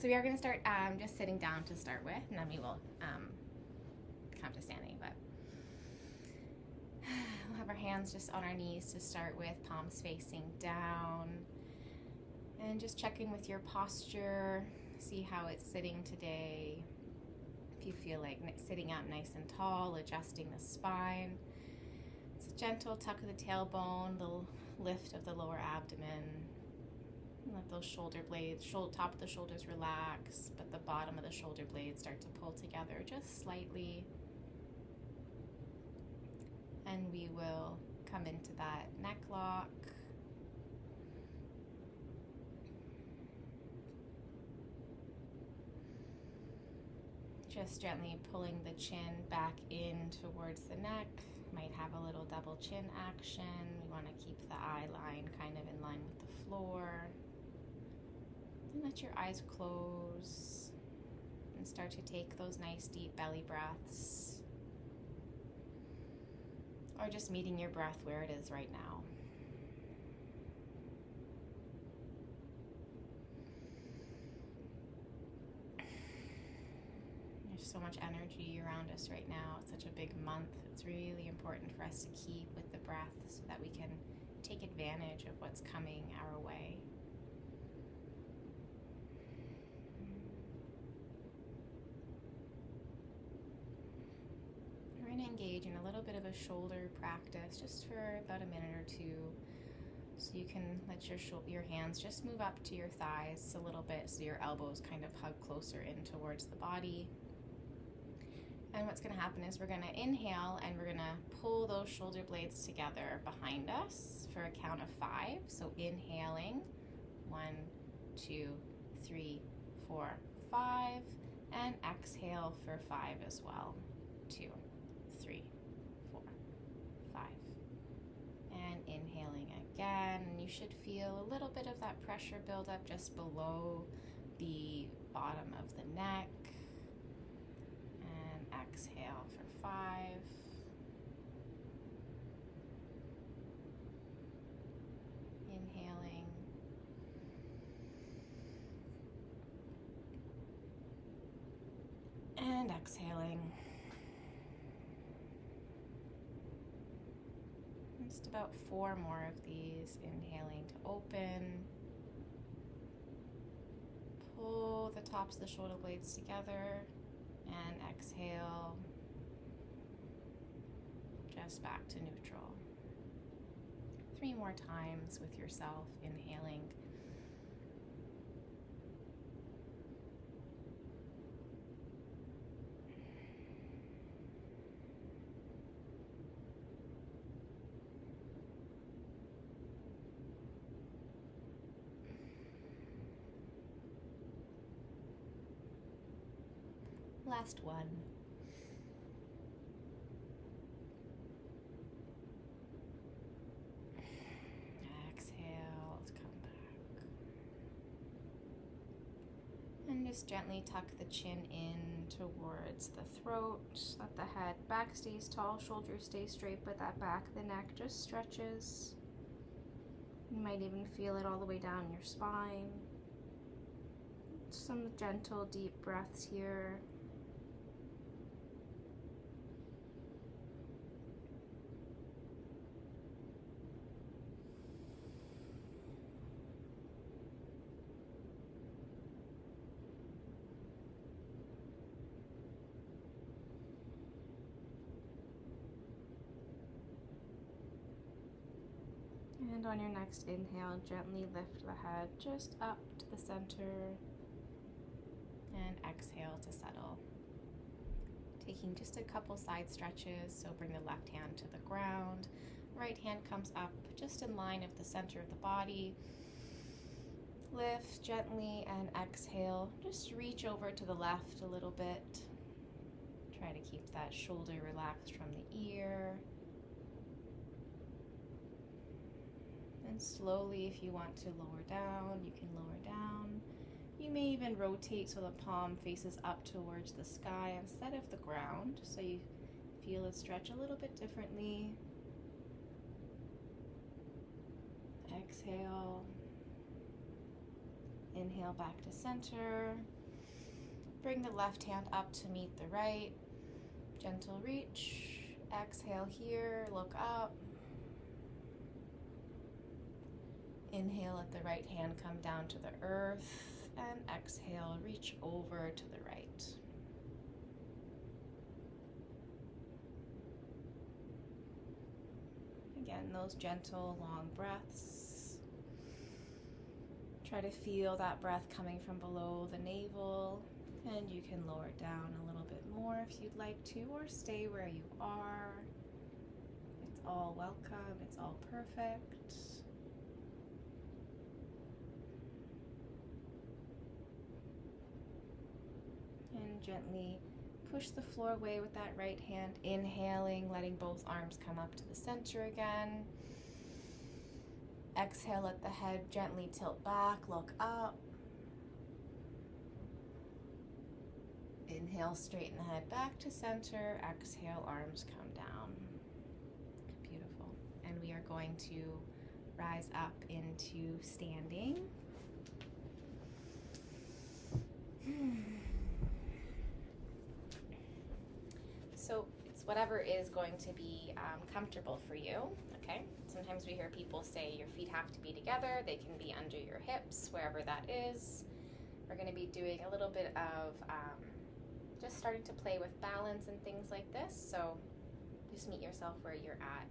So we are going to start just sitting down to start with, and then we will come to standing. But we'll have our hands just on our knees to start with, palms facing down. And just check in with your posture, see how it's sitting today. If you feel like sitting up nice and tall, adjusting the spine. It's a gentle tuck of the tailbone, the lift of the lower abdomen. Let those shoulder blades, top of the shoulders relax, but the bottom of the shoulder blades start to pull together just slightly. And we will come into that neck lock. Just gently pulling the chin back in towards the neck. Might have a little double chin action. We want to keep the eye line kind of in line with the floor. And let your eyes close and start to take those nice deep belly breaths. Or just meeting your breath where it is right now. So much energy around us right now. It's such a big month. It's really important for us to keep with the breath so that we can take advantage of what's coming our way. We're going to engage in a little bit of a shoulder practice just for about a minute or two. So you can let your hands just move up to your thighs a little bit so your elbows kind of hug closer in towards the body. And what's going to happen is we're going to inhale and we're going to pull those shoulder blades together behind us for a count of 5. So inhaling, 1, 2, 3, 4, 5. And exhale for 5 as well. 2, 3, 4, 5. And inhaling again. And you should feel a little bit of that pressure build up just below the bottom of the neck. Exhale for 5. Inhaling. And exhaling. Just about 4 more of these. Inhaling to open. Pull the tops of the shoulder blades together. And exhale, just back to neutral. 3 more times with yourself, inhaling. Last one. Exhale to come back. And just gently tuck the chin in towards the throat. Let the head back stays tall, shoulders stay straight, but that back of the neck just stretches. You might even feel it all the way down your spine. Some gentle, deep breaths here. And on your next inhale, gently lift the head just up to the center. And exhale to settle. Taking just a couple side stretches, so bring the left hand to the ground. Right hand comes up just in line of the center of the body. Lift gently and exhale. Just reach over to the left a little bit. Try to keep that shoulder relaxed from the ear. And slowly, if you want to lower down, you can lower down. You may even rotate so the palm faces up towards the sky instead of the ground, so you feel it stretch a little bit differently. Exhale. Inhale back to center. Bring the left hand up to meet the right. Gentle reach. Exhale here, look up. Inhale, let the right hand come down to the earth. And exhale, reach over to the right. Again, those gentle, long breaths. Try to feel that breath coming from below the navel, and you can lower it down a little bit more if you'd like to, or stay where you are. It's all welcome, it's all perfect. And gently push the floor away with that right hand, inhaling, letting both arms come up to the center again. Exhale, let the head gently tilt back, look up. Inhale, straighten the head back to center. Exhale, arms come down. Beautiful. And we are going to rise up into standing. So it's whatever is going to be comfortable for you, okay? Sometimes we hear people say your feet have to be together. They can be under your hips, wherever that is. We're going to be doing a little bit of just starting to play with balance and things like this. So just meet yourself where you're at.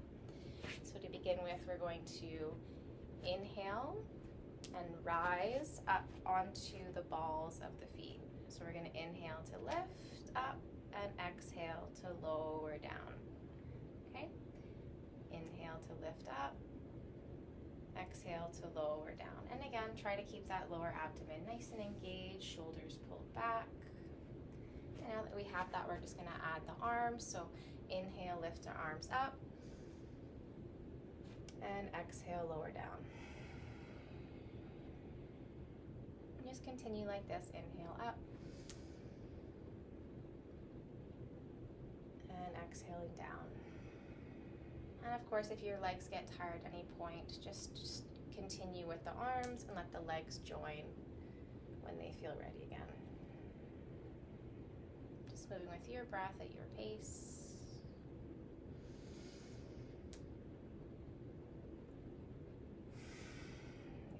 So to begin with, we're going to inhale and rise up onto the balls of the feet. So we're going to inhale to lift up and exhale to lower down. Okay? Inhale to lift up, exhale to lower down. And again, try to keep that lower abdomen nice and engaged, shoulders pulled back. And now that we have that, we're just going to add the arms. So inhale, lift the arms up, and exhale, lower down. And just continue like this. Inhale up, and exhaling down. And of course, if your legs get tired at any point, just continue with the arms and let the legs join when they feel ready again. Just moving with your breath at your pace.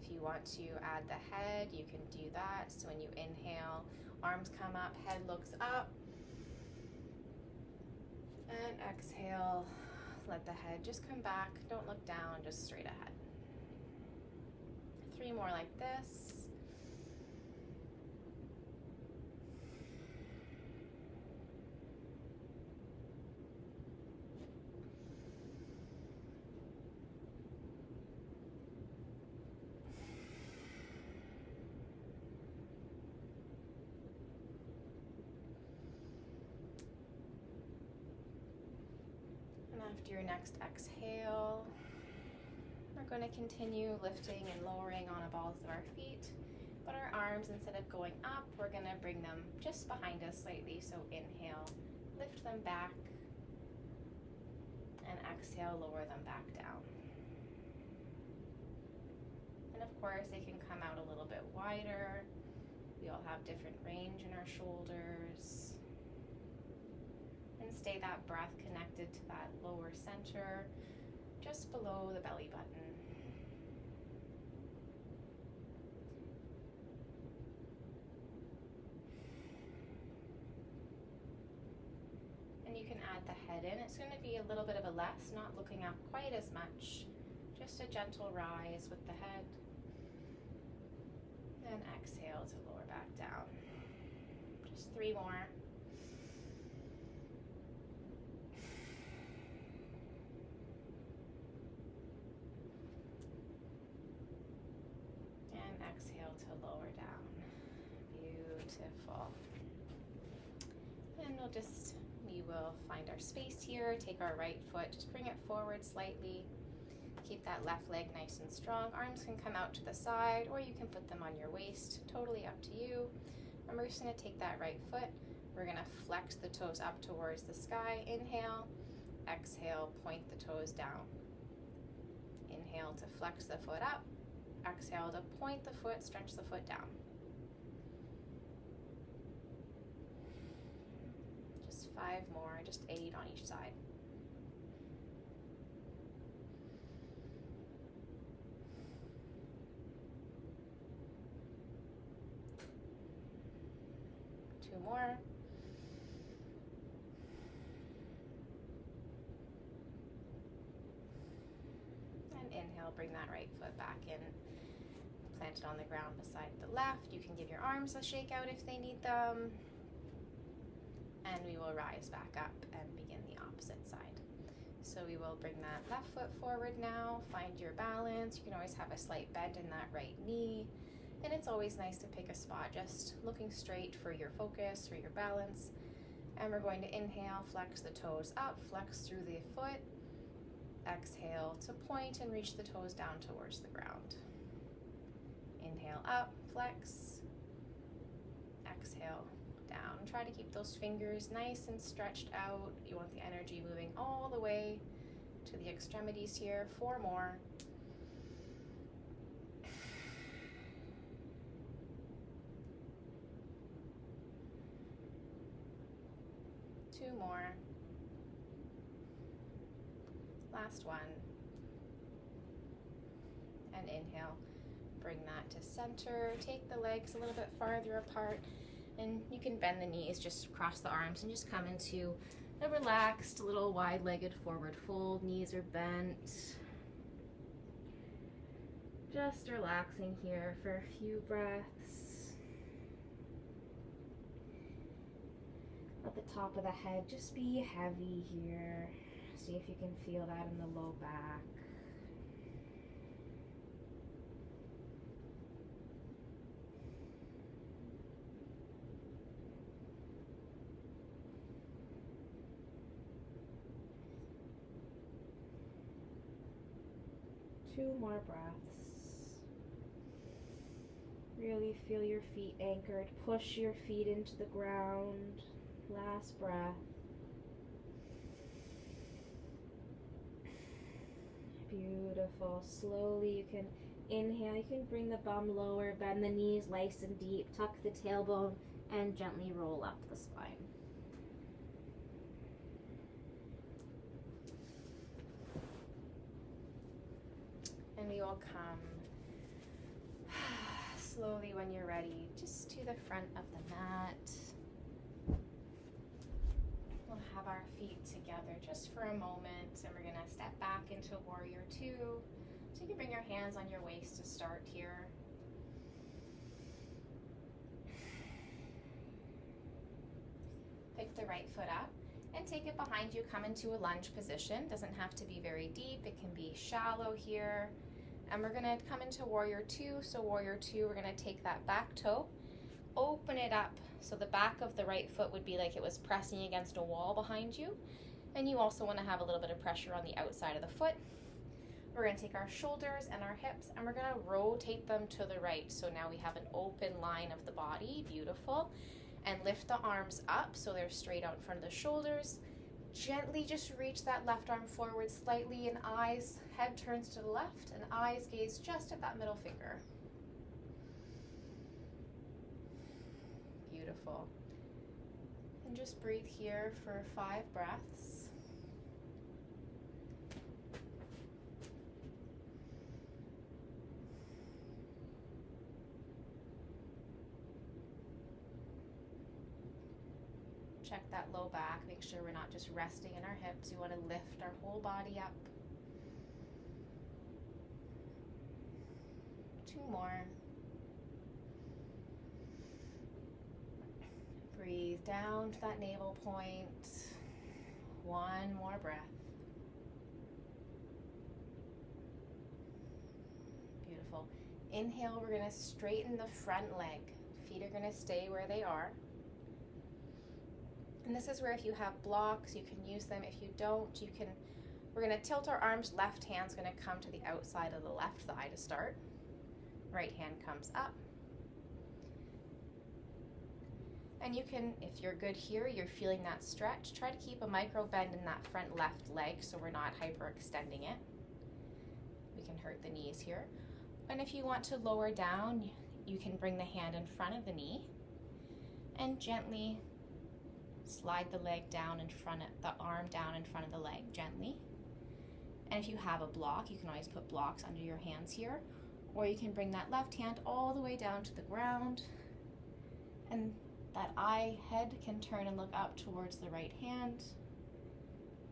If you want to add the head, you can do that. So when you inhale, arms come up, head looks up. And exhale, let the head just come back. Don't look down, just straight ahead. 3 more like this. After your next exhale, we're going to continue lifting and lowering on the balls of our feet, but our arms, instead of going up, we're going to bring them just behind us slightly. So inhale, lift them back, and exhale, lower them back down. And of course, they can come out a little bit wider. We all have different range in our shoulders. And stay that breath connected to that lower center, just below the belly button. And you can add the head in. It's going to be a little bit of a less, not looking up quite as much. Just a gentle rise with the head. And exhale to lower back down. Just 3 more. Exhale to lower down. Beautiful. And we will find our space here. Take our right foot, just bring it forward slightly. Keep that left leg nice and strong. Arms can come out to the side, or you can put them on your waist. Totally up to you. And we're just going to take that right foot. We're going to flex the toes up towards the sky. Inhale. Exhale, point the toes down. Inhale to flex the foot up. Exhale to point the foot, stretch the foot down. Just 5 more, just 8 on each side. Two more. And inhale, bring that right foot back in. Plant it on the ground beside the left. You can give your arms a shake out if they need them. And we will rise back up and begin the opposite side. So we will bring that left foot forward now. Find your balance. You can always have a slight bend in that right knee. And it's always nice to pick a spot just looking straight for your focus, for your balance. And we're going to inhale, flex the toes up, flex through the foot. Exhale to point and reach the toes down towards the ground. Inhale up, flex. Exhale down. Try to keep those fingers nice and stretched out. You want the energy moving all the way to the extremities here. 4 more. Two more. Last one. And inhale. Bring that to center. Take the legs a little bit farther apart. And you can bend the knees, just cross the arms and just come into a relaxed, little wide-legged forward fold. Knees are bent. Just relaxing here for a few breaths. At the top of the head, just be heavy here. See if you can feel that in the low back. Two more breaths. Really feel your feet anchored. Push your feet into the ground. Last breath. Beautiful. Slowly you can inhale. You can bring the bum lower, bend the knees nice and deep, tuck the tailbone, and gently roll up the spine. And we will come slowly when you're ready, just to the front of the mat. We'll have our feet together just for a moment, and we're going to step back into Warrior 2. So you can bring your hands on your waist to start here. Pick the right foot up and take it behind you. Come into a lunge position. Doesn't have to be very deep. It can be shallow here. And we're going to come into Warrior 2. So Warrior 2, we're going to take that back toe, open it up. So the back of the right foot would be like it was pressing against a wall behind you. And you also want to have a little bit of pressure on the outside of the foot. We're going to take our shoulders and our hips and we're going to rotate them to the right. So now we have an open line of the body. Beautiful. And lift the arms up so they're straight out in front of the shoulders. Gently just reach that left arm forward slightly, and head turns to the left and eyes gaze just at that middle finger. Beautiful. And just breathe here for 5 breaths. Check that low back. Make sure we're not just resting in our hips. We want to lift our whole body up. 2 more. Breathe down to that navel point. 1 more breath. Beautiful. Inhale, we're going to straighten the front leg. Feet are going to stay where they are. And this is where if you have blocks, you can use them. If you don't, we're going to tilt our arms. Left hand's going to come to the outside of the left thigh to start. Right hand comes up. And you can, if you're good here, you're feeling that stretch, try to keep a micro bend in that front left leg so we're not hyperextending it. We can hurt the knees here. And if you want to lower down, you can bring the hand in front of the knee and gently slide the leg down in front of the arm, down in front of the leg, gently. And if you have a block, you can always put blocks under your hands here, or you can bring that left hand all the way down to the ground, and that head can turn and look up towards the right hand.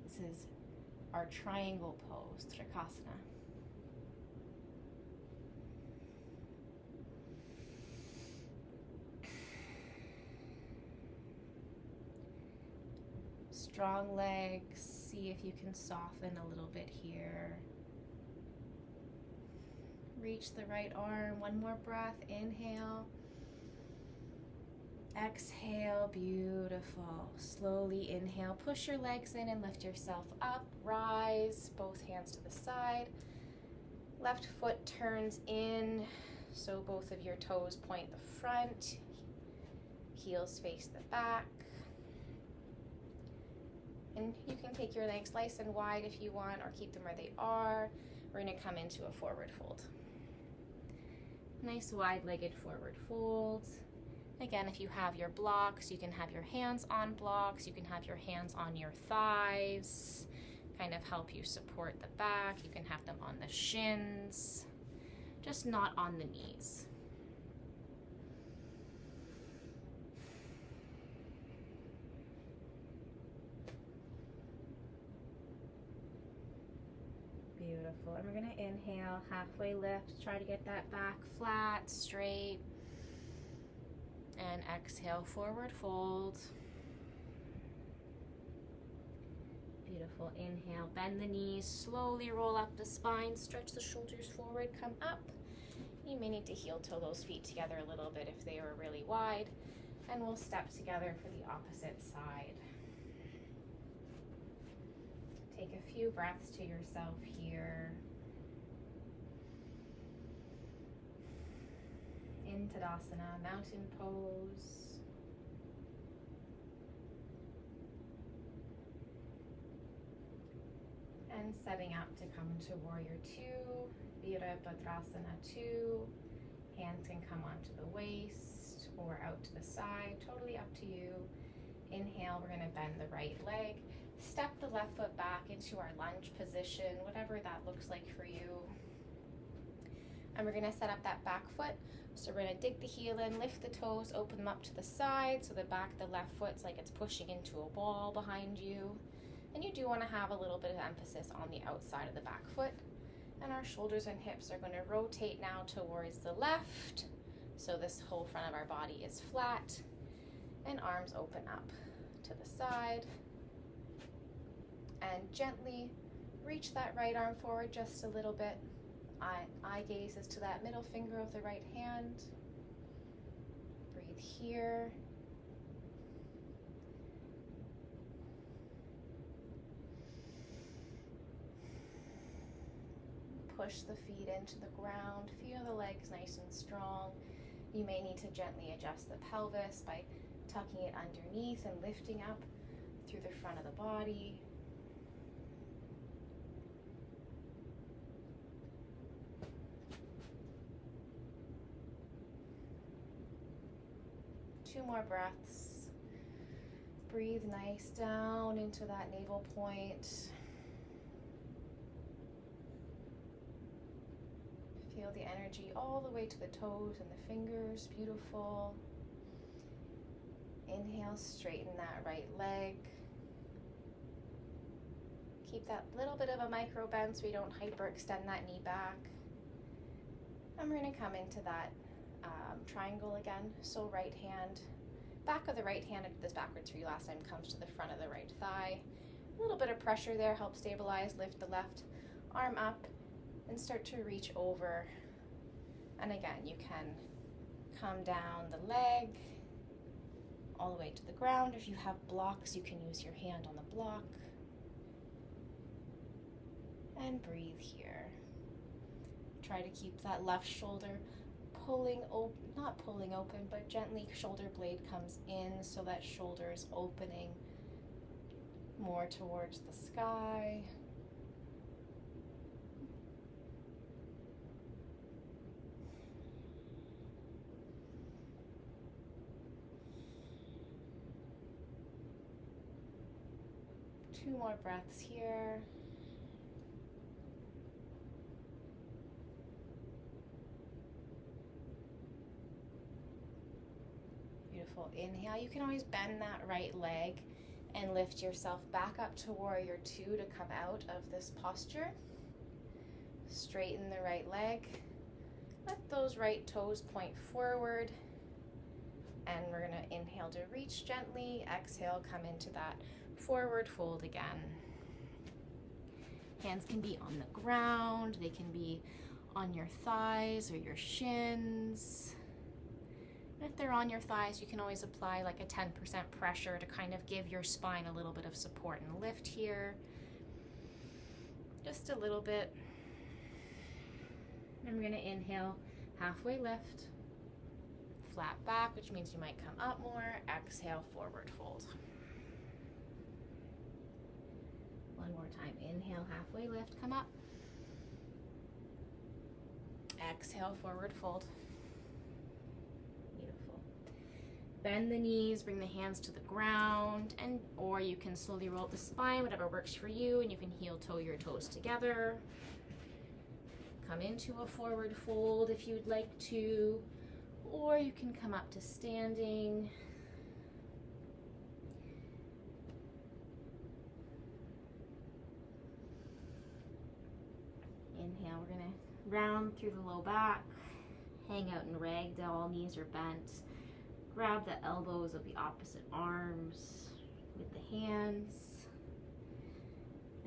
This is our triangle pose, Trikonasana. Strong legs, see if you can soften a little bit here. Reach the right arm, one more breath, inhale. Exhale, beautiful. Slowly inhale, push your legs in and lift yourself up. Rise, both hands to the side. Left foot turns in, so both of your toes point the front. Heels face the back. And you can take your legs nice and wide if you want, or keep them where they are. We're going to come into a forward fold. Nice wide-legged forward fold. Again, if you have your blocks, you can have your hands on blocks. You can have your hands on your thighs, kind of help you support the back. You can have them on the shins, just not on the knees. Beautiful. And we're going to inhale, halfway lift, try to get that back flat, straight. And exhale, forward fold. Beautiful. Inhale, bend the knees, slowly roll up the spine, stretch the shoulders forward, come up. You may need to heel toe those feet together a little bit if they were really wide. And we'll step together for the opposite side. Take a few breaths to yourself here. In Tadasana, mountain pose. And setting up to come to Warrior 2, Virabhadrasana 2. Hands can come onto the waist or out to the side, totally up to you. Inhale, we're going to bend the right leg. Step the left foot back into our lunge position, whatever that looks like for you. And we're going to set up that back foot. So we're going to dig the heel in, lift the toes, open them up to the side, so the back of the left foot's like it's pushing into a wall behind you. And you do want to have a little bit of emphasis on the outside of the back foot. And our shoulders and hips are going to rotate now towards the left. So this whole front of our body is flat. And arms open up to the side. And gently reach that right arm forward just a little bit. Eye gazes to that middle finger of the right hand. Breathe here. Push the feet into the ground. Feel the legs nice and strong. You may need to gently adjust the pelvis by tucking it underneath and lifting up through the front of the body. Two more breaths. Breathe nice down into that navel point. Feel the energy all the way to the toes and the fingers. Beautiful. Inhale, straighten that right leg. Keep that little bit of a micro bend so we don't hyperextend that knee back. And we're going to come into that triangle again. So right hand, back of the right hand, I did this backwards for you last time, comes to the front of the right thigh. A little bit of pressure there helps stabilize. Lift the left arm up and start to reach over. And again, you can come down the leg all the way to the ground. If you have blocks, you can use your hand on the block. And breathe here. Try to keep that left shoulder pulling open, not pulling open, but gently shoulder blade comes in so that shoulder is opening more towards the sky. 2 more breaths here. Beautiful. Inhale. You can always bend that right leg and lift yourself back up to warrior 2 to come out of this posture. Straighten the right leg. Let those right toes point forward. And we're going to inhale to reach gently. Exhale, come into that forward fold again. Hands can be on the ground. They can be on your thighs or your shins. And if they're on your thighs, you can always apply like a 10% pressure to kind of give your spine a little bit of support and lift here. Just a little bit. And we're going to inhale, halfway lift. Flat back, which means you might come up more. Exhale, forward fold. One more time. Inhale, halfway lift, come up. Exhale, forward fold. Beautiful. Bend the knees, bring the hands to the ground, and or you can slowly roll up the spine, whatever works for you, and you can heel toe your toes together. Come into a forward fold if you'd like to, or you can come up to standing. Inhale, we're gonna round through the low back, hang out in ragdoll, knees are bent. Grab the elbows of the opposite arms with the hands,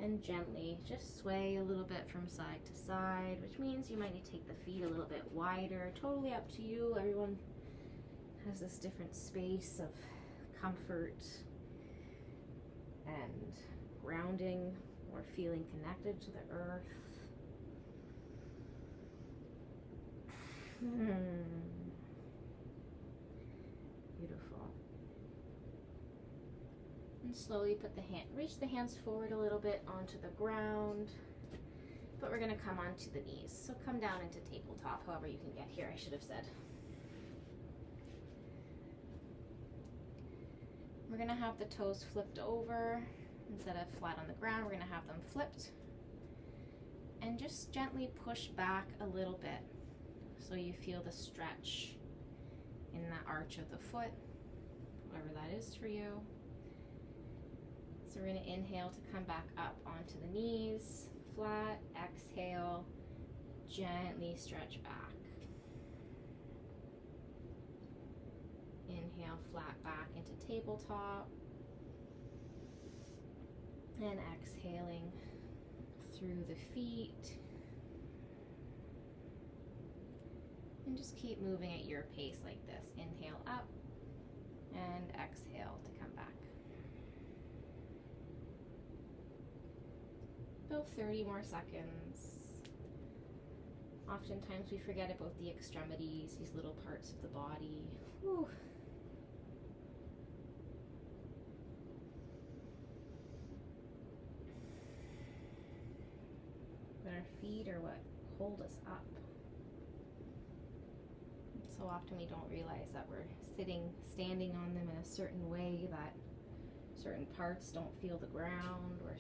and gently just sway a little bit from side to side, which means you might need to take the feet a little bit wider. Totally up to you. Everyone has this different space of comfort and grounding or feeling connected to the earth. Beautiful. And slowly put reach the hands forward a little bit onto the ground, but we're going to come onto the knees. So come down into tabletop, however you can get here, I should have said. We're going to have the toes flipped over. Instead of flat on the ground, we're going to have them flipped. And just gently push back a little bit so you feel the stretch in that arch of the foot, whatever that is for you. So we're going to inhale to come back up onto the knees, flat. Exhale, gently stretch back. Inhale, flat back into tabletop. And exhaling through the feet. And just keep moving at your pace like this. Inhale up and exhale to come back. About 30 more seconds. Oftentimes we forget about the extremities, these little parts of the body. Whew. But our feet are what hold us up. So often we don't realize that we're standing on them in a certain way that certain parts don't feel the ground, or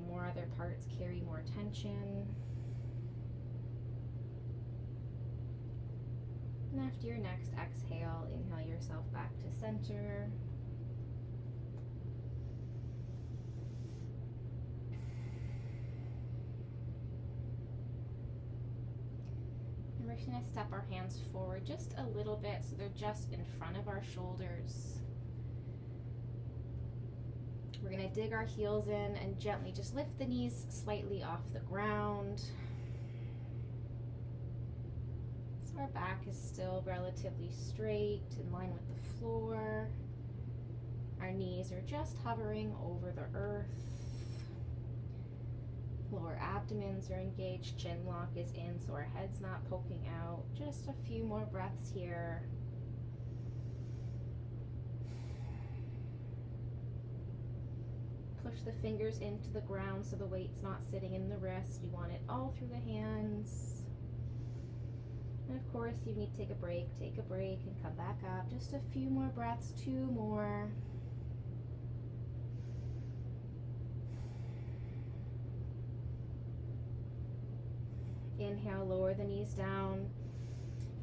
more other parts carry more tension. And after your next exhale, inhale yourself back to center. And we're just going to step our hands forward just a little bit so they're just in front of our shoulders. We're going to dig our heels in and gently just lift the knees slightly off the ground. So our back is still relatively straight, in line with the floor. Our knees are just hovering over the earth. Lower abdomens are engaged, chin lock is in so our head's not poking out. Just a few more breaths here. Push the fingers into the ground so the weight's not sitting in the wrist. You want it all through the hands. And of course, you need to take a break and come back up. Just a few more breaths, 2 more. Inhale, lower the knees down.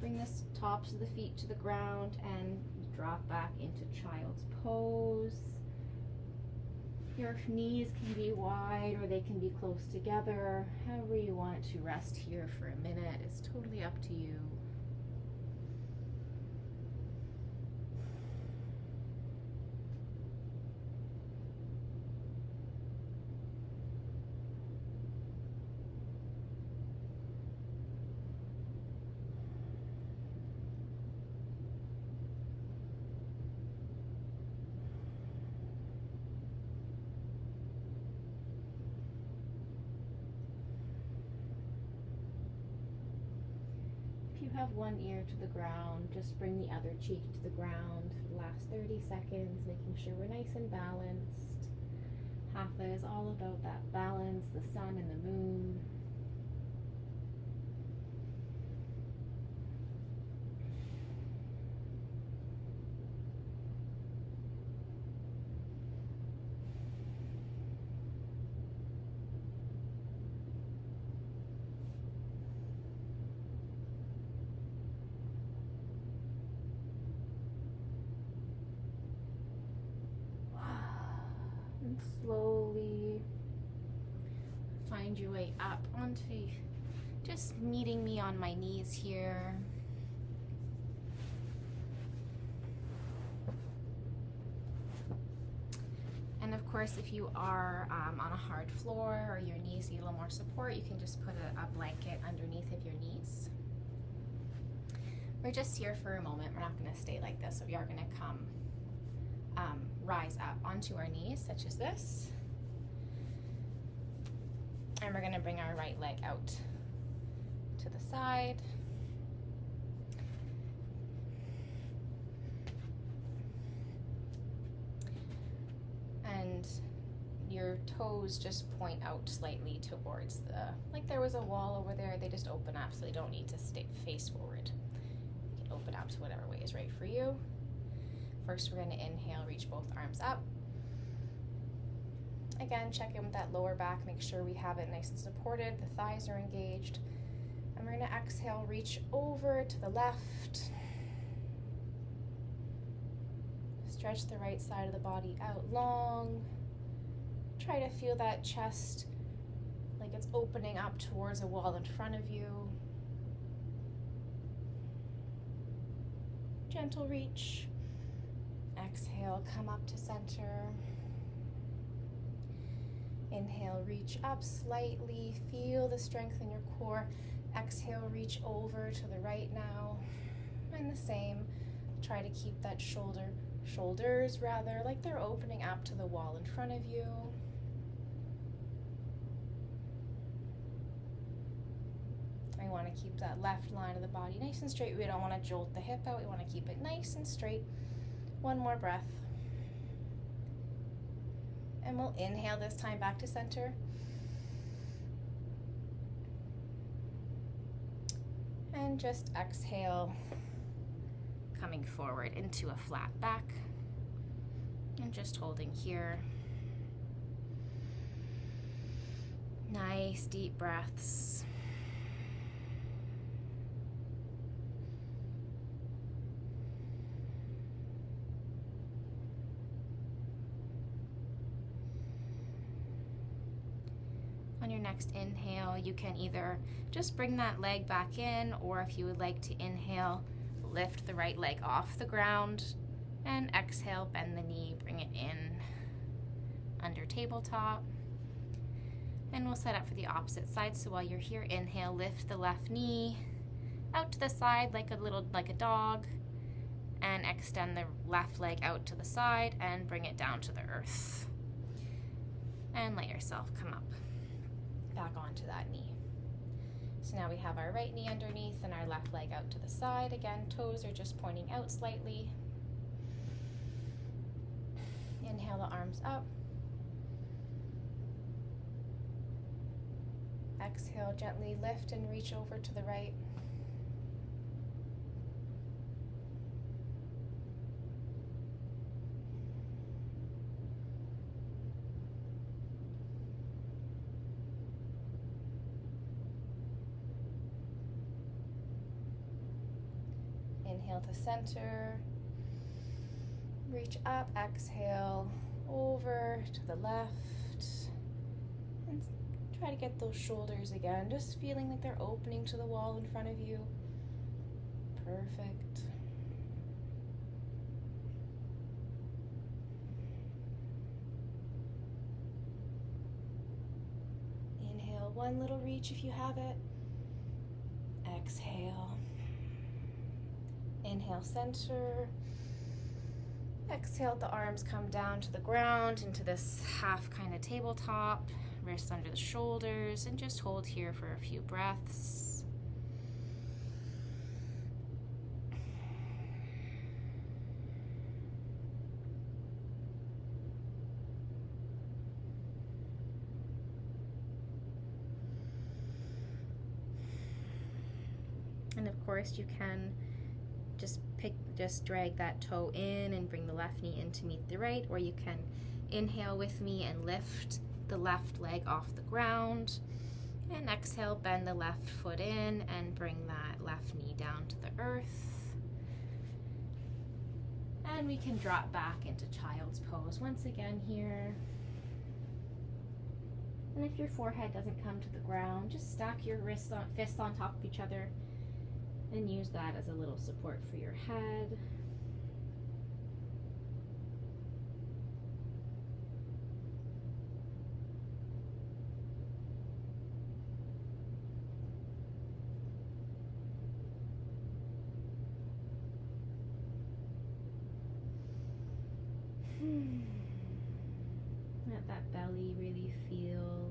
Bring the tops of the feet to the ground and drop back into child's pose. Your knees can be wide or they can be close together. However you want to rest here for a minute is totally up to you. Have one ear to the ground, just bring the other cheek to the ground for the last 30 seconds, making sure we're nice and balanced. Hatha is all about that balance, the sun and the moon. Slowly find your way up onto just meeting me on my knees here. And of course, if you are on a hard floor or your knees need a little more support, you can just put a blanket underneath of your knees. We're just here for a moment. We're not going to stay like this, so we are going to come rise up onto our knees, such as this. And we're going to bring our right leg out to the side. And your toes just point out slightly towards like there was a wall over there, they just open up, so they don't need to stay face forward. You can open up to whatever way is right for you. First, we're going to inhale, reach both arms up. Again, check in with that lower back, make sure we have it nice and supported, the thighs are engaged. And we're going to exhale, reach over to the left. Stretch the right side of the body out long. Try to feel that chest like it's opening up towards a wall in front of you. Gentle reach. Exhale, come up to center. Inhale, reach up slightly. Feel the strength in your core. Exhale, reach over to the right now. And the same. Try to keep that shoulders rather, like they're opening up to the wall in front of you. We want to keep that left line of the body nice and straight. We don't want to jolt the hip out. We want to keep it nice and straight. One more breath. And we'll inhale this time back to center. And just exhale, coming forward into a flat back. And just holding here. Nice deep breaths. On your next inhale, you can either just bring that leg back in, or if you would like to inhale, lift the right leg off the ground, and exhale, bend the knee, bring it in under tabletop. And we'll set up for the opposite side. So while you're here, inhale, lift the left knee out to the side like a dog, and extend the left leg out to the side and bring it down to the earth. And let yourself come up back onto that knee. So now we have our right knee underneath and our left leg out to the side. Again, toes are just pointing out slightly. Inhale the arms up. Exhale, gently lift and reach over to the right. Inhale to center. Reach up, exhale over to the left. And try to get those shoulders again, just feeling like they're opening to the wall in front of you. Perfect. Inhale, one little reach if you have it. Exhale. Inhale, center. Exhale, the arms come down to the ground into this half kind of tabletop. Wrists under the shoulders, and just hold here for a few breaths. And of course you can just drag that toe in and bring the left knee in to meet the right, or you can inhale with me and lift the left leg off the ground, and exhale, bend the left foot in and bring that left knee down to the earth. And we can drop back into child's pose once again here. And if your forehead doesn't come to the ground, just stack your fists on top of each other and use that as a little support for your head. Let that belly really feel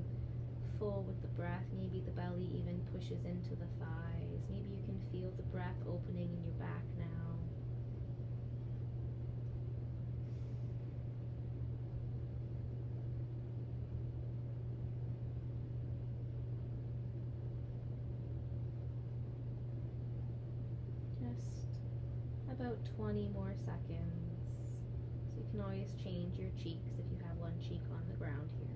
full with the breath. Maybe the belly even pushes into the thighs. Maybe you can feel the breath opening in your back now. Just about 20 more seconds. So you can always change your cheeks if you have one cheek on the ground here.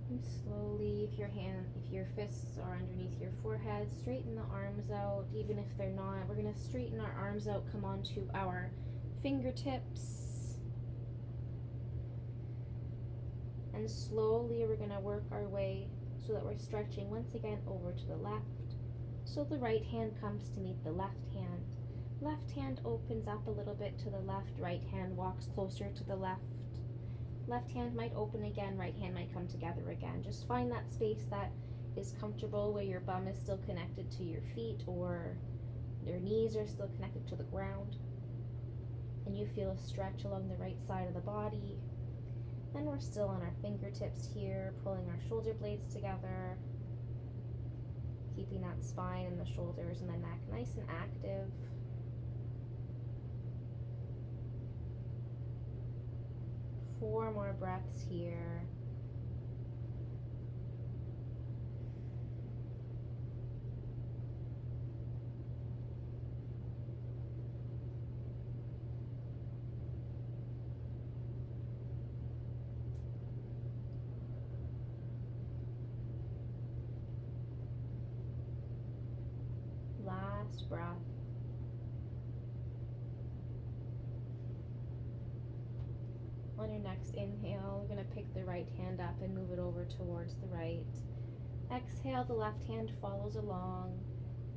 And slowly, if your fists are underneath your forehead, straighten the arms out. Even if they're not, we're going to straighten our arms out, come onto our fingertips. And slowly we're going to work our way so that we're stretching once again over to the left. So the right hand comes to meet the left hand. Left hand opens up a little bit to the left, right hand walks closer to the left. Left hand might open again, right hand might come together again. Just find that space that is comfortable where your bum is still connected to your feet or your knees are still connected to the ground. And you feel a stretch along the right side of the body. Then we're still on our fingertips here, pulling our shoulder blades together, keeping that spine and the shoulders and the neck nice and active. Four more breaths here. Last breath. On your next inhale, we're going to pick the right hand up and move it over towards the right. Exhale, the left hand follows along.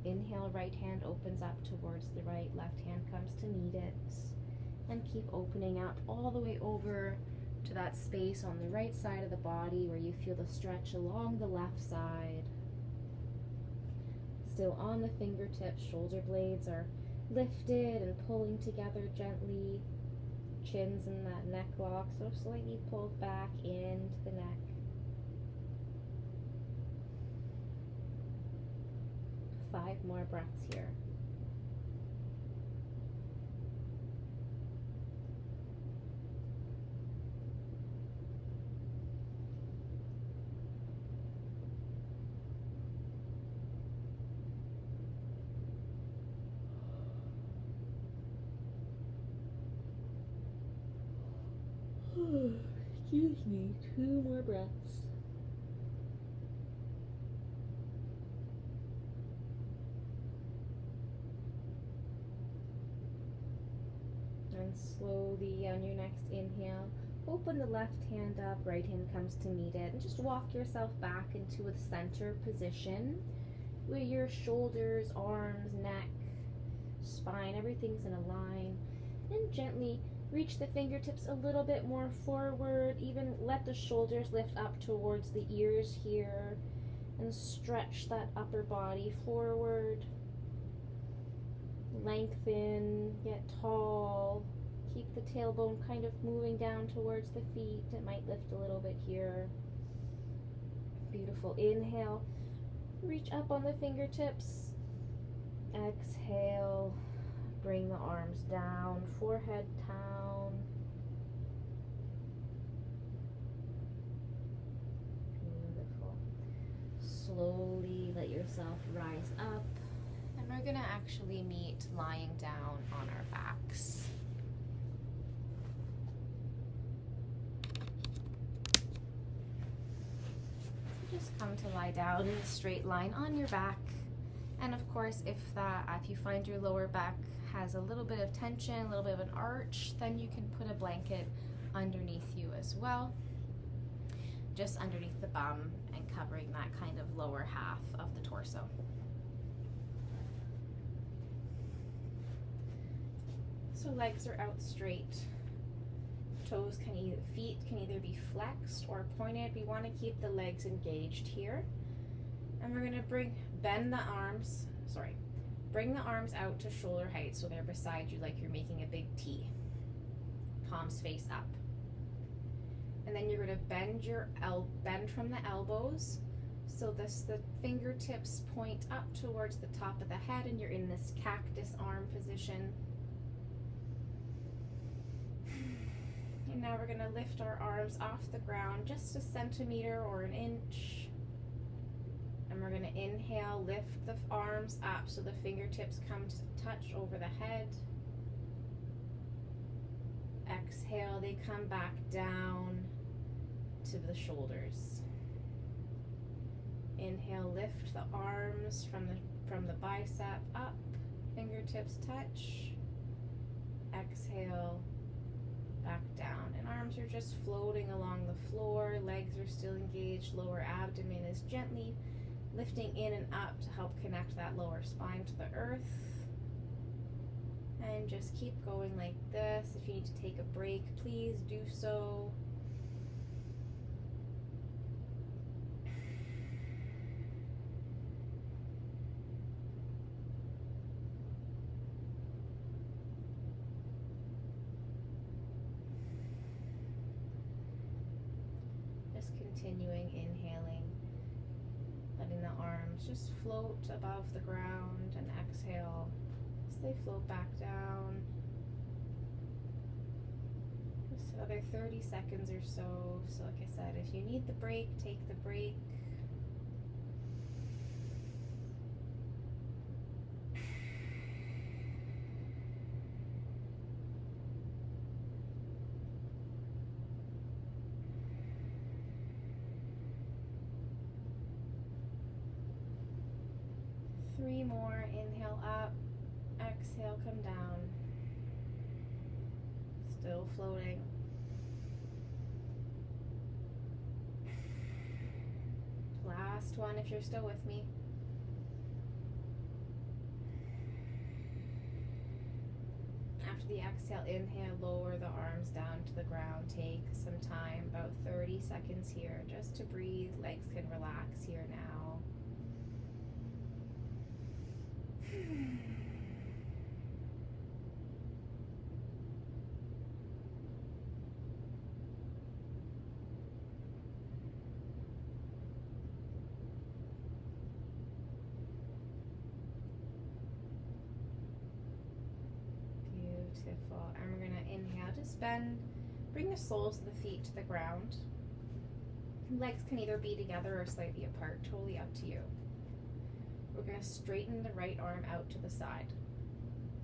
Inhale, right hand opens up towards the right, left hand comes to meet it. And keep opening up all the way over to that space on the right side of the body where you feel the stretch along the left side. Still on the fingertips, shoulder blades are lifted and pulling together gently. Chins in that neck lock, so slightly pulled back into the neck. Five more breaths here. Excuse me, 2 more breaths. And slowly on your next inhale, open the left hand up, right hand comes to meet it, and just walk yourself back into a center position where your shoulders, arms, neck, spine, everything's in a line. And gently reach the fingertips a little bit more forward, even let the shoulders lift up towards the ears here, and stretch that upper body forward. Lengthen, get tall. Keep the tailbone kind of moving down towards the feet. It might lift a little bit here. Beautiful. Inhale. Reach up on the fingertips. Exhale. Bring the arms down, forehead down. Beautiful. Slowly let yourself rise up. And we're gonna actually meet lying down on our backs. Just come to lie down in a straight line on your back. And of course, if you find your lower back has a little bit of tension, a little bit of an arch, then you can put a blanket underneath you as well, just underneath the bum and covering that kind of lower half of the torso. So legs are out straight. Feet can either be flexed or pointed. We want to keep the legs engaged here. And we're going to bring the arms out to shoulder height so they're beside you like you're making a big T. Palms face up. And then you're going to bend from the elbows so the fingertips point up towards the top of the head, and you're in this cactus arm position. And now we're going to lift our arms off the ground just a centimeter or an inch. And we're going to inhale, lift the arms up so the fingertips come to touch over the head. Exhale, they come back down to the shoulders. Inhale, lift the arms from the bicep up, fingertips touch. Exhale, back down. And arms are just floating along the floor, legs are still engaged, lower abdomen is gently lifting in and up to help connect that lower spine to the earth. And just keep going like this. If you need to take a break, please do so. Just continuing inhaling, letting the arms just float above the ground, and exhale as they float back down. Just another 30 seconds or so. So like I said, if you need the break, take the break. Three more. Inhale up, exhale, come down. Still floating. Last one if you're still with me. After the exhale, inhale, lower the arms down to the ground. Take some time, about 30 seconds here, just to breathe. Legs can relax here now. Beautiful. And we're going to inhale, just bring the soles of the feet to the ground. Legs can either be together or slightly apart, totally up to you. We're going to straighten the right arm out to the side.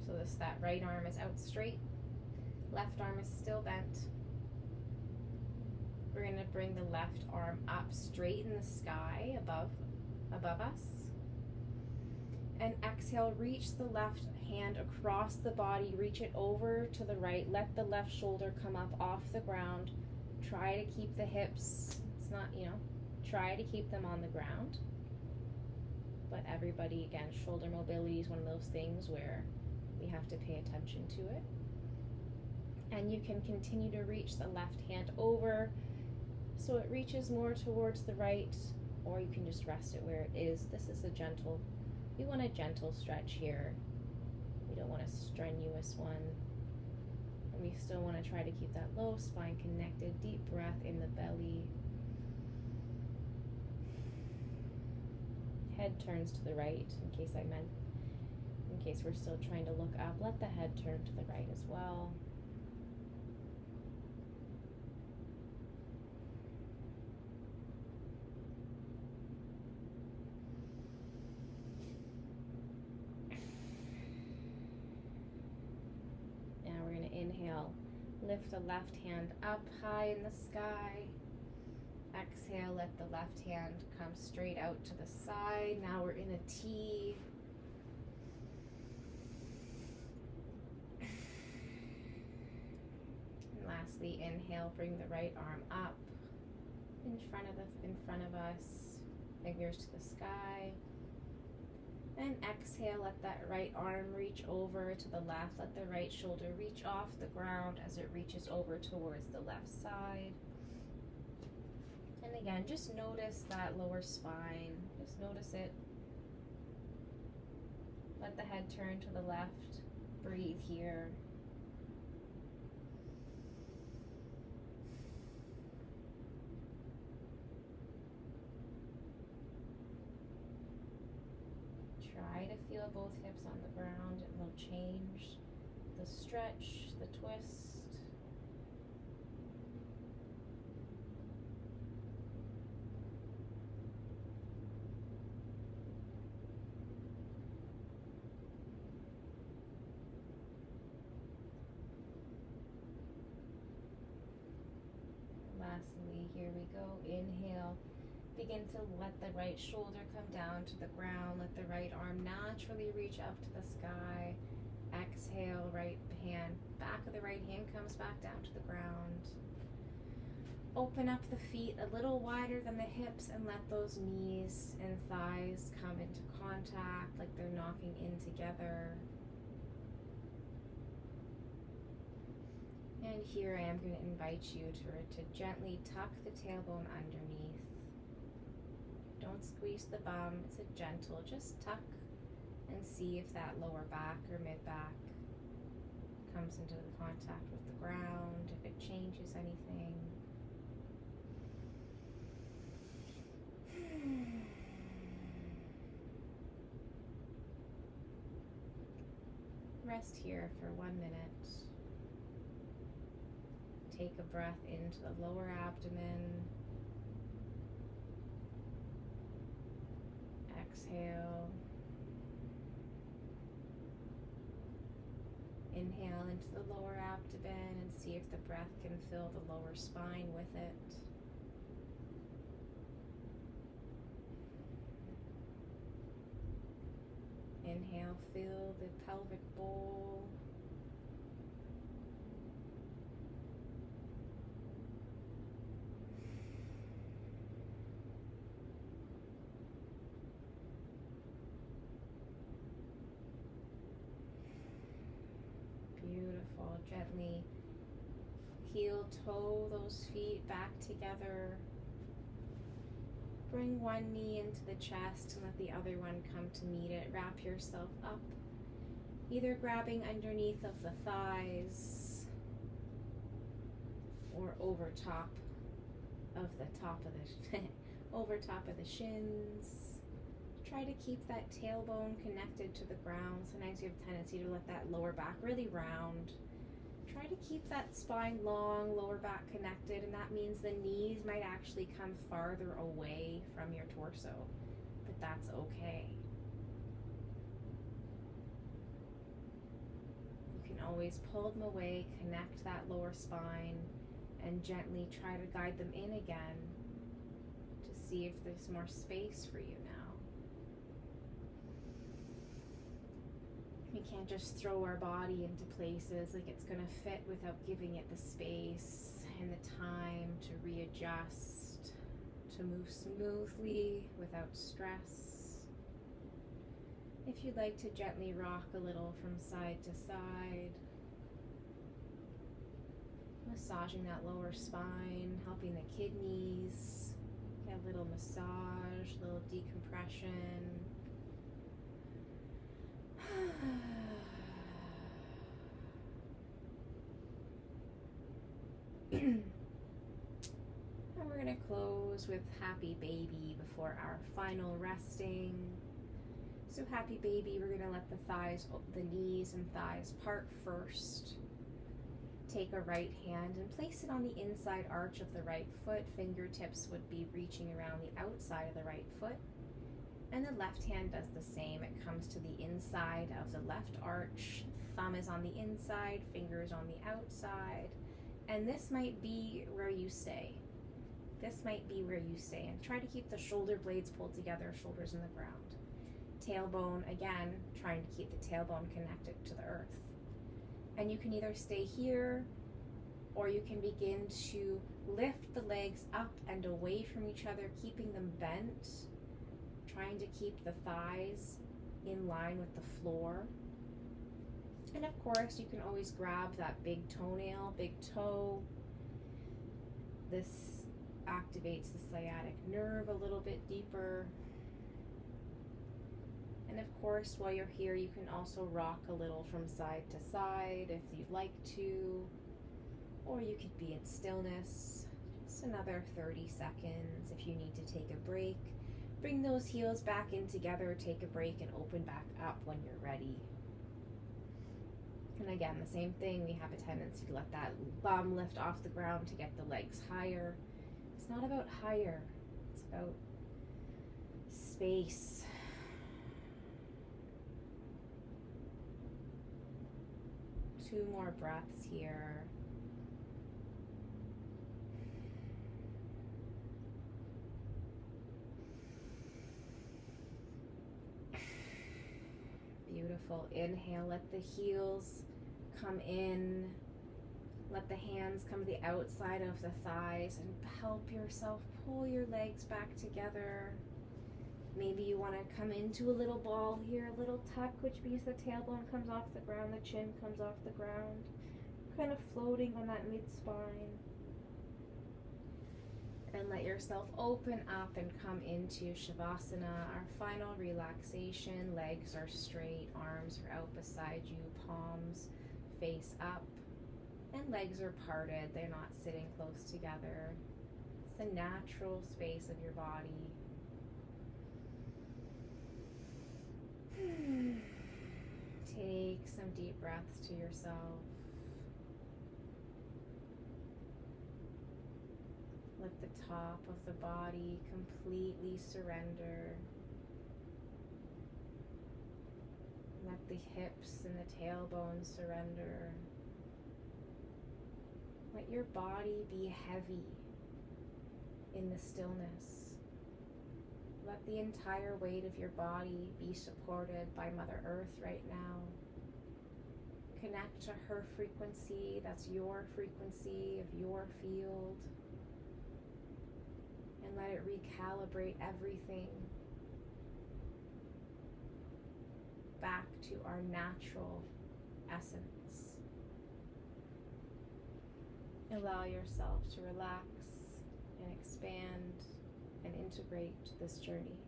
So that right arm is out straight, left arm is still bent. to bring the left arm up straight in the sky above us. And exhale, reach the left hand across the body, reach it over to the right. Let the left shoulder come up off the ground. Try to keep the hips, it's not, try to keep them on the ground. But everybody, again, shoulder mobility is one of those things where we have to pay attention to it. And you can continue to reach the left hand over so it reaches more towards the right, or you can just rest it where it is. This is we want a gentle stretch here. We don't want a strenuous one. And we still want to try to keep that low spine connected. Deep breath in the belly. Head turns to the right, in case we're still trying to look up. Let the head turn to the right as well. Now we're going to inhale. Lift the left hand up high in the sky. Exhale, let the left hand come straight out to the side. Now we're in a T. And lastly, inhale, bring the right arm up in front of us, fingers to the sky. And exhale, let that right arm reach over to the left. Let the right shoulder reach off the ground as it reaches over towards the left side. And again, just notice that lower spine. Just notice it. Let the head turn to the left. Breathe here. Try to feel both hips on the ground. It will change the stretch, the twist. Lastly, here we go. Inhale. Begin to let the right shoulder come down to the ground. Let the right arm naturally reach up to the sky. Exhale, back of the right hand comes back down to the ground. Open up the feet a little wider than the hips and let those knees and thighs come into contact like they're knocking in together. And here I am going to invite you to gently tuck the tailbone underneath. Don't squeeze the bum, it's a gentle, just tuck and see if that lower back or mid back comes into contact with the ground, if it changes anything. Rest here for 1 minute. Take a breath into the lower abdomen. Exhale. Inhale into the lower abdomen and see if the breath can fill the lower spine with it. Inhale, fill the pelvic bowl. Beautiful. Gently heel toe those feet back together. Bring one knee into the chest and let the other one come to meet it. Wrap yourself up, either grabbing underneath of the thighs or over top of the shins. Try to keep that tailbone connected to the ground. Sometimes you have a tendency to let that lower back really round. Try to keep that spine long, lower back connected, and that means the knees might actually come farther away from your torso, but that's okay. You can always pull them away, connect that lower spine, and gently try to guide them in again to see if there's more space for you now. We can't just throw our body into places like it's going to fit without giving it the space and the time to readjust, to move smoothly without stress. If you'd like to gently rock a little from side to side, massaging that lower spine, helping the kidneys get a little massage, a little decompression. And we're going to close with Happy Baby before our final resting. So Happy Baby, we're going to let the knees and thighs part first. Take a right hand and place it on the inside arch of the right foot. Fingertips would be reaching around the outside of the right foot. And the left hand does the same. It comes to the inside of the left arch. Thumb is on the inside, fingers on the outside. And this might be where you stay. This might be where you stay. And try to keep the shoulder blades pulled together, shoulders in the ground. Tailbone, again, trying to keep the tailbone connected to the earth. And you can either stay here, or you can begin to lift the legs up and away from each other, keeping them bent, trying to keep the thighs in line with the floor. And of course, you can always grab that big toenail, big toe. This activates the sciatic nerve a little bit deeper. And of course, while you're here, you can also rock a little from side to side if you'd like to, or you could be in stillness. Just another 30 seconds if you need to take a break. Bring those heels back in together, take a break, and open back up when you're ready. And again, the same thing, we have a tendency to let that bum lift off the ground to get the legs higher. It's not about higher, it's about space. Two more breaths here. Beautiful. Inhale, let the heels come in. Let the hands come to the outside of the thighs and help yourself pull your legs back together. Maybe you want to come into a little ball here, a little tuck, which means the tailbone comes off the ground, the chin comes off the ground, kind of floating on that mid-spine. And let yourself open up and come into Shavasana, our final relaxation. Legs are straight, arms are out beside you, palms face up, and legs are parted. They're not sitting close together. It's the natural space of your body. Take some deep breaths to yourself. Let the top of the body completely surrender. Let the hips and the tailbone surrender. Let your body be heavy in the stillness. Let the entire weight of your body be supported by Mother Earth right now. Connect to her frequency, that's your frequency of your field. And let it recalibrate everything back to our natural essence. Allow yourself to relax and expand and integrate this journey.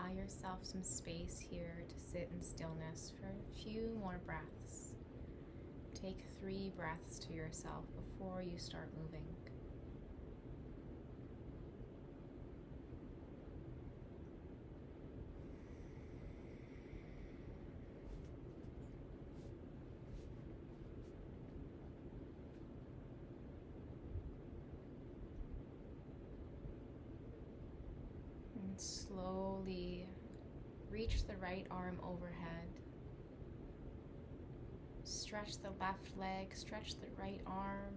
Allow yourself some space here to sit in stillness for a few more breaths. Take 3 breaths to yourself before you start moving. And slowly reach the right arm overhead. Stretch the left leg, stretch the right arm.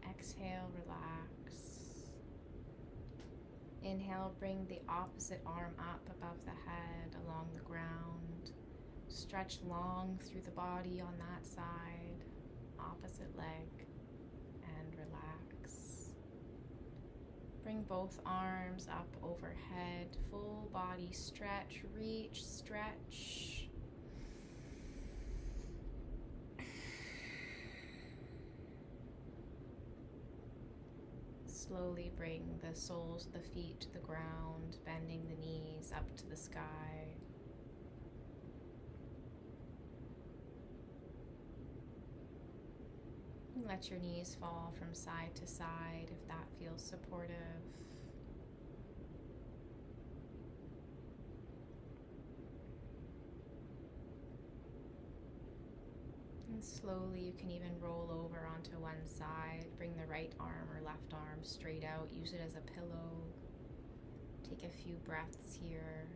Exhale, relax. Inhale, bring the opposite arm up above the head, along the ground. Stretch long through the body on that side. Opposite leg, and relax. Bring both arms up overhead, full body stretch, reach, stretch. Slowly bring the soles of the feet to the ground, bending the knees up to the sky. Let your knees fall from side to side if that feels supportive. And slowly you can even roll over onto one side. Bring the right arm or left arm straight out. Use it as a pillow. Take a few breaths here.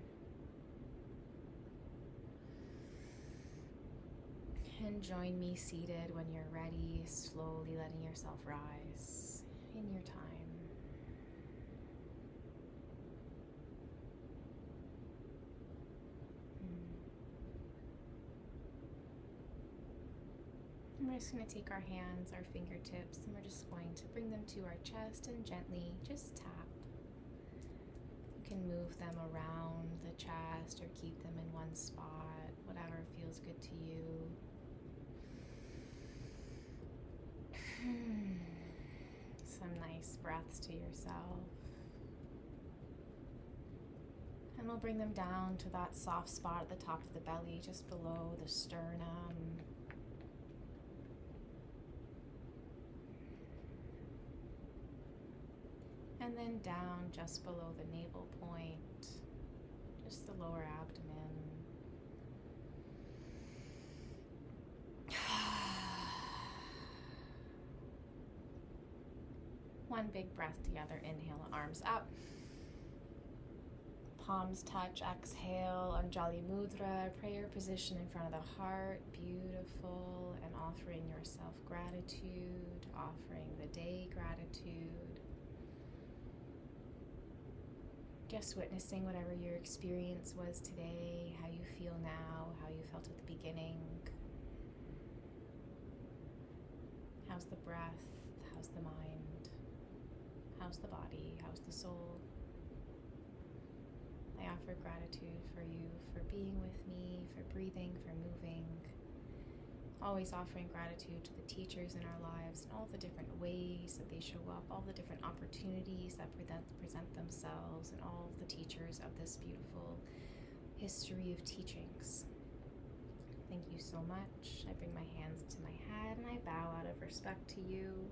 And join me seated when you're ready, slowly letting yourself rise in your time. And we're just going to take our hands, our fingertips, and we're just going to bring them to our chest and gently just tap. You can move them around the chest or keep them in one spot, whatever feels good to you. Some nice breaths to yourself. And we'll bring them down to that soft spot at the top of the belly, just below the sternum. And then down just below the navel point, just the lower abdomen. One big breath together. Inhale, arms up. Palms touch. Exhale, Anjali Mudra, prayer position in front of the heart. Beautiful. And offering yourself gratitude, offering the day gratitude. Just witnessing whatever your experience was today, how you feel now, how you felt at the beginning. How's the breath? How's the mind? How's the body? How's the soul? I offer gratitude for you, for being with me, for breathing, for moving. Always offering gratitude to the teachers in our lives and all the different ways that they show up, all the different opportunities that present themselves, and all the teachers of this beautiful history of teachings. Thank you so much. I bring my hands to my head and I bow out of respect to you.